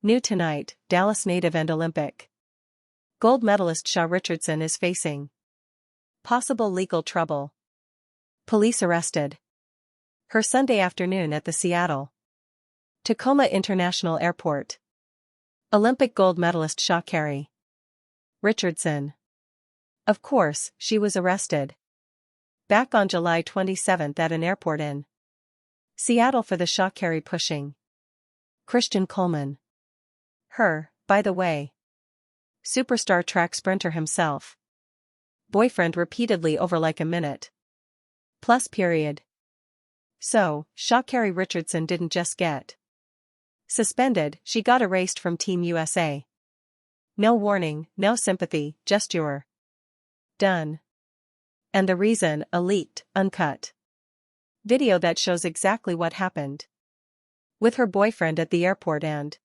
New tonight, Dallas native and Olympic gold medalist Sha'Carri Richardson is facing possible legal trouble. Police arrested her Sunday afternoon at the Seattle Tacoma International Airport. Olympic gold medalist Sha'Carri Richardson. Of course, she was arrested back on July 27 at an airport in Seattle for the Sha'Carri pushing Christian Coleman. Her, by the way, superstar track sprinter himself. Boyfriend repeatedly over like a minute. Plus period. So, Sha'Carri Richardson didn't just get suspended, she got erased from Team USA. No warning, no sympathy, just you're done. And the reason, a leaked, uncut video that shows exactly what happened with her boyfriend at the airport and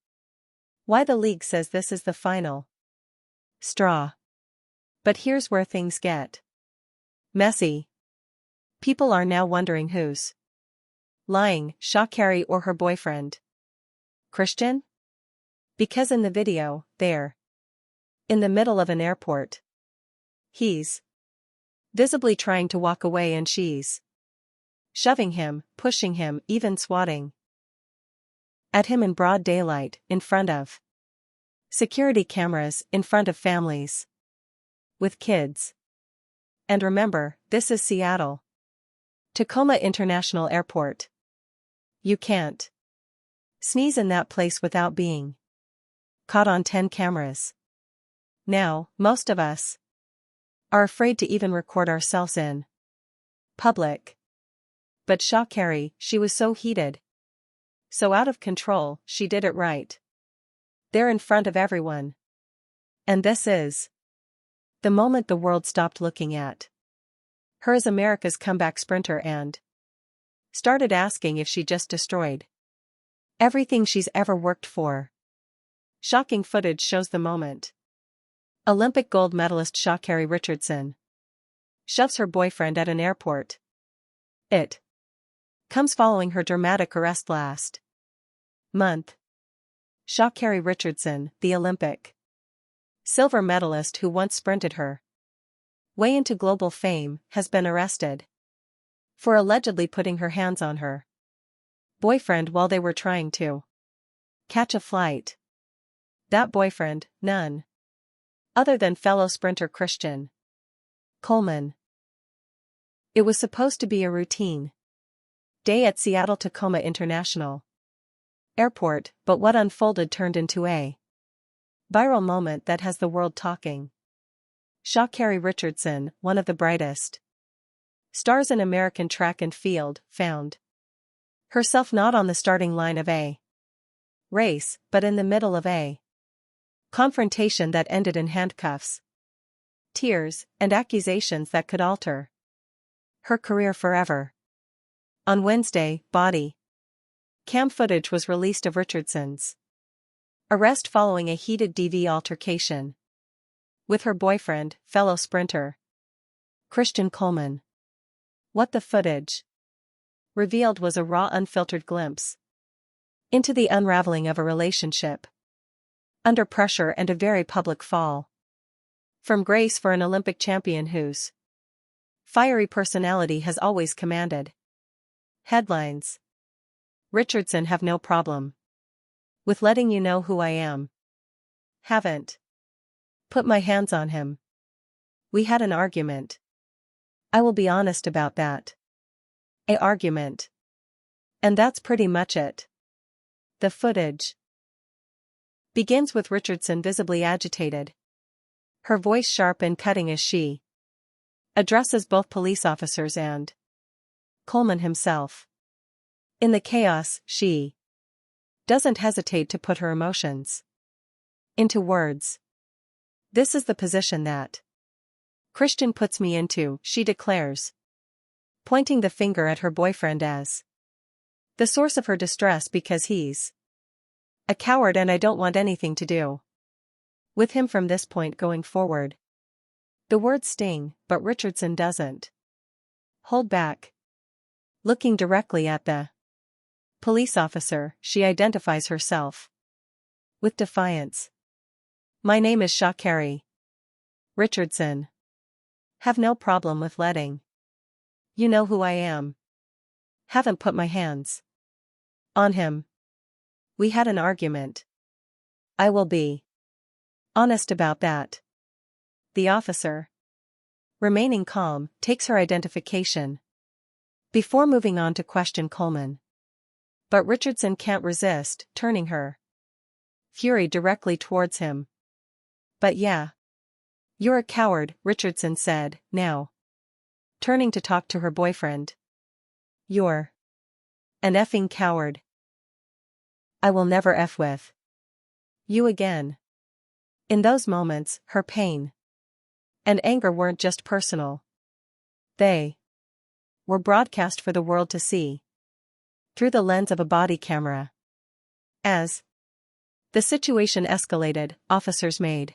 why the league says this is the final straw. But here's where things get messy. People are now wondering who's lying, Sha'Carri or her boyfriend, Christian? Because in the video, they're in the middle of an airport. He's visibly trying to walk away and she's shoving him, pushing him, even swatting at him in broad daylight, in front of security cameras, in front of families with kids. And remember, this is Seattle Tacoma International Airport. You can't sneeze in that place without being caught on 10 cameras. Now, most of us are afraid to even record ourselves in public. But Sha'Carri, she was so heated, so out of control, she did it right there in front of everyone. And this is the moment the world stopped looking at her as America's comeback sprinter and started asking if she just destroyed everything she's ever worked for. Shocking footage shows the moment Olympic gold medalist Sha'Carri Richardson shoves her boyfriend at an airport. It comes following her dramatic arrest last month. Sha'Carri Richardson, the Olympic silver medalist who once sprinted her way into global fame, has been arrested for allegedly putting her hands on her boyfriend while they were trying to catch a flight. That boyfriend, none other than fellow sprinter Christian Coleman. It was supposed to be a routine day at Seattle Tacoma International Airport, but what unfolded turned into a viral moment that has the world talking. Sha'Carri Richardson, one of the brightest stars in American track and field, found herself not on the starting line of a race, but in the middle of a confrontation that ended in handcuffs, tears, and accusations that could alter her career forever. On Wednesday, body cam footage was released of Richardson's arrest following a heated DV altercation with her boyfriend, fellow sprinter Christian Coleman. What the footage revealed was a raw, unfiltered glimpse into the unraveling of a relationship under pressure and a very public fall from grace for an Olympic champion whose fiery personality has always commanded headlines. Richardson, have no problem with letting you know who I am. Haven't put my hands on him. We had an argument. I will be honest about that. A argument. And that's pretty much it. The footage begins with Richardson visibly agitated, her voice sharp and cutting as she addresses both police officers and Coleman himself. In the chaos, she doesn't hesitate to put her emotions into words. This is the position that Christian puts me into, she declares, pointing the finger at her boyfriend as the source of her distress because he's a coward and I don't want anything to do with him from this point going forward. The words sting, but Richardson doesn't hold back. Looking directly at the police officer, she identifies herself with defiance. My name is Sha'Carri Richardson. Have no problem with letting you know who I am. Haven't put my hands on him. We had an argument. I will be honest about that. The officer, remaining calm, takes her identification before moving on to question Coleman. But Richardson can't resist, turning her fury directly towards him. But yeah. You're a coward, Richardson said, now turning to talk to her boyfriend. You're an effing coward. I will never F with you again. In those moments, her pain and anger weren't just personal. They were broadcast for the world to see through the lens of a body camera. As the situation escalated, officers made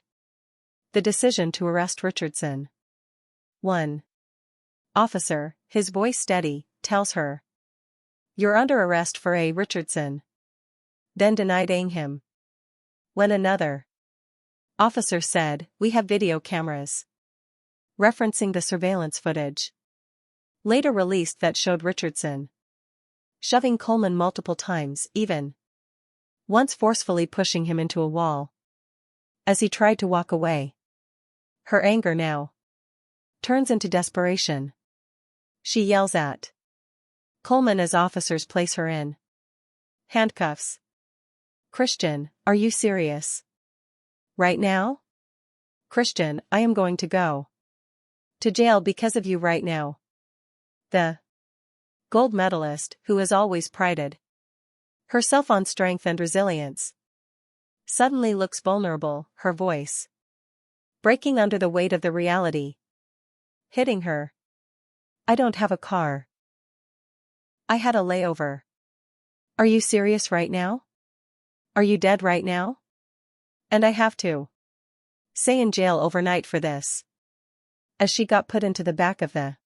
the decision to arrest Richardson. 1 officer, his voice steady, tells her, "You're under arrest for A. Richardson." Then denied A. him. When another officer said, "We have video cameras," referencing the surveillance footage later released that showed Richardson shoving Coleman multiple times, even once forcefully pushing him into a wall as he tried to walk away. Her anger now turns into desperation. She yells at Coleman as officers place her in handcuffs. "Christian, are you serious? Right now? Christian, I am going to go to jail because of you right now." The gold medalist, who has always prided herself on strength and resilience, suddenly looks vulnerable, her voice breaking under the weight of the reality hitting her. "I don't have a car. I had a layover. Are you serious right now? Are you dead right now? And I have to stay in jail overnight for this." As she got put into the back of the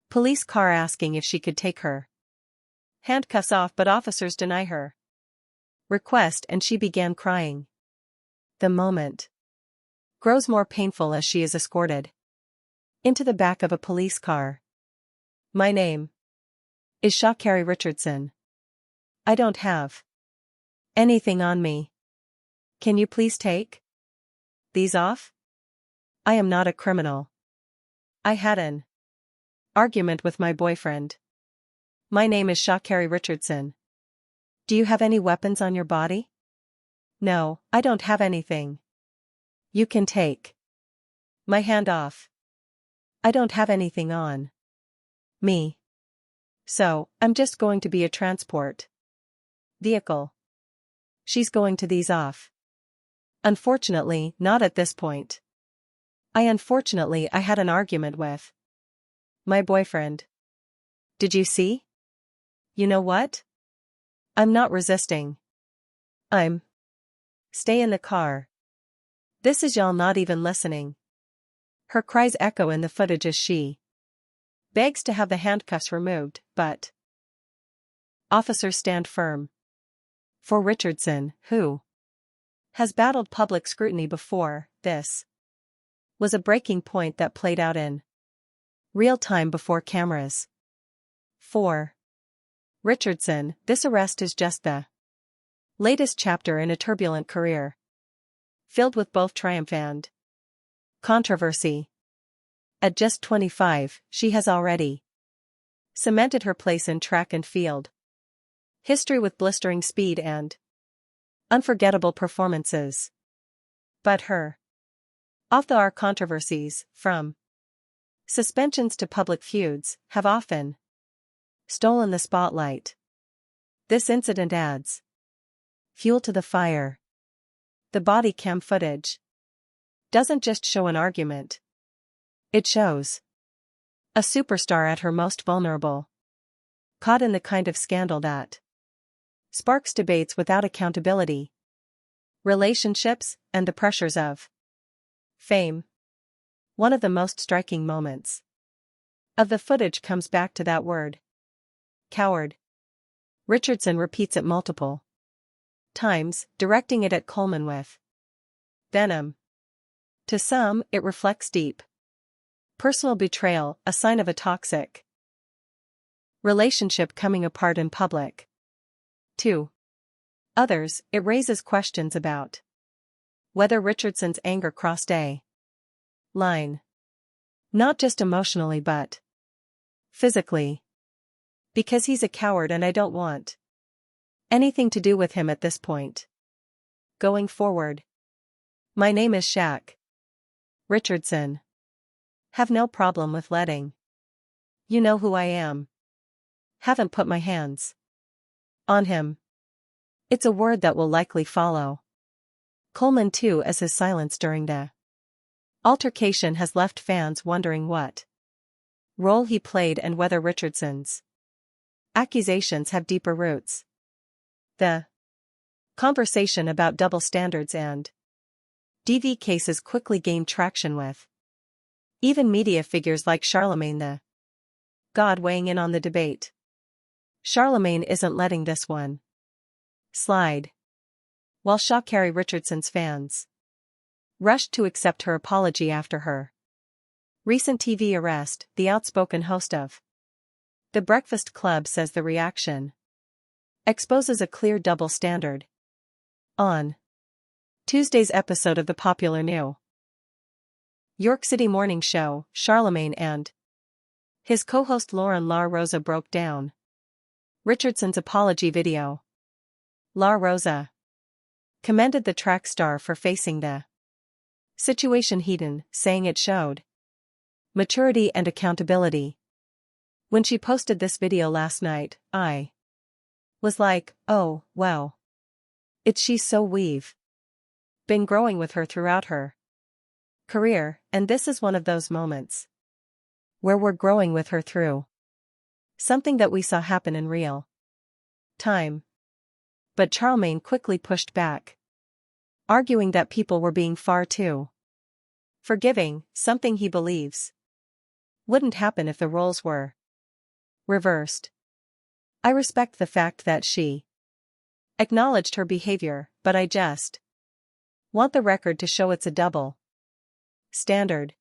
police car asking if she could take her handcuffs off, but officers deny her request and she began crying. The moment grows more painful as she is escorted into the back of a police car. "My name is Sha'Carri Richardson. I don't have anything on me. Can you please take these off? I am not a criminal. I had an argument with my boyfriend. My name is Sha'Carri Richardson. Do you have any weapons on your body?" "No, I don't have anything." "You can take my hand off. I don't have anything on me. So, I'm just going to be a transport vehicle." She's going to these off. "Unfortunately, not at this point. I had an argument with my boyfriend. Did you see? You know what? I'm not resisting. I'm stay in the car. This is y'all not even listening." Her cries echo in the footage as she begs to have the handcuffs removed, but officers stand firm. For Richardson, who has battled public scrutiny before, this was a breaking point that played out in real time before cameras. For Richardson, this arrest is just the latest chapter in a turbulent career, filled with both triumph and controversy. At just 25, she has already cemented her place in track and field history with blistering speed and unforgettable performances. But her off-the-arc controversies, from suspensions to public feuds, have often stolen the spotlight. This incident adds fuel to the fire. The body cam footage doesn't just show an argument. It shows a superstar at her most vulnerable, caught in the kind of scandal that sparks debates without accountability, relationships, and the pressures of fame. One of the most striking moments of the footage comes back to that word, coward. Richardson repeats it multiple times, directing it at Coleman with venom. To some, it reflects deep personal betrayal, a sign of a toxic relationship coming apart in public. To others, it raises questions about whether Richardson's anger crossed a line. Not just emotionally but physically. Because he's a coward and I don't want anything to do with him at this point. Going forward. My name is Sha'Carri Richardson. Have no problem with letting you know who I am. Haven't put my hands on him. It's a word that will likely follow Coleman too, as his silence during the altercation has left fans wondering what role he played and whether Richardson's accusations have deeper roots. The conversation about double standards and DV cases quickly gained traction with even media figures like Charlemagne the God weighing in on the debate. Charlemagne isn't letting this one slide. While Sha'Carri Richardson's fans rushed to accept her apology after her recent TV arrest, the outspoken host of The Breakfast Club says the reaction exposes a clear double standard. On Tuesday's episode of the popular New York City morning show, Charlemagne and his co-host Lauren La Rosa broke down Richardson's apology video. La Rosa commended the track star for facing the situation head-on, saying it showed maturity and accountability. When she posted this video last night, I was like, oh, wow. She's so we've been growing with her throughout her career, and this is one of those moments where we're growing with her through something that we saw happen in real time. But Charlemagne quickly pushed back, arguing that people were being far too forgiving, something he believes wouldn't happen if the roles were reversed. I respect the fact that she acknowledged her behavior, but I just want the record to show it's a double standard.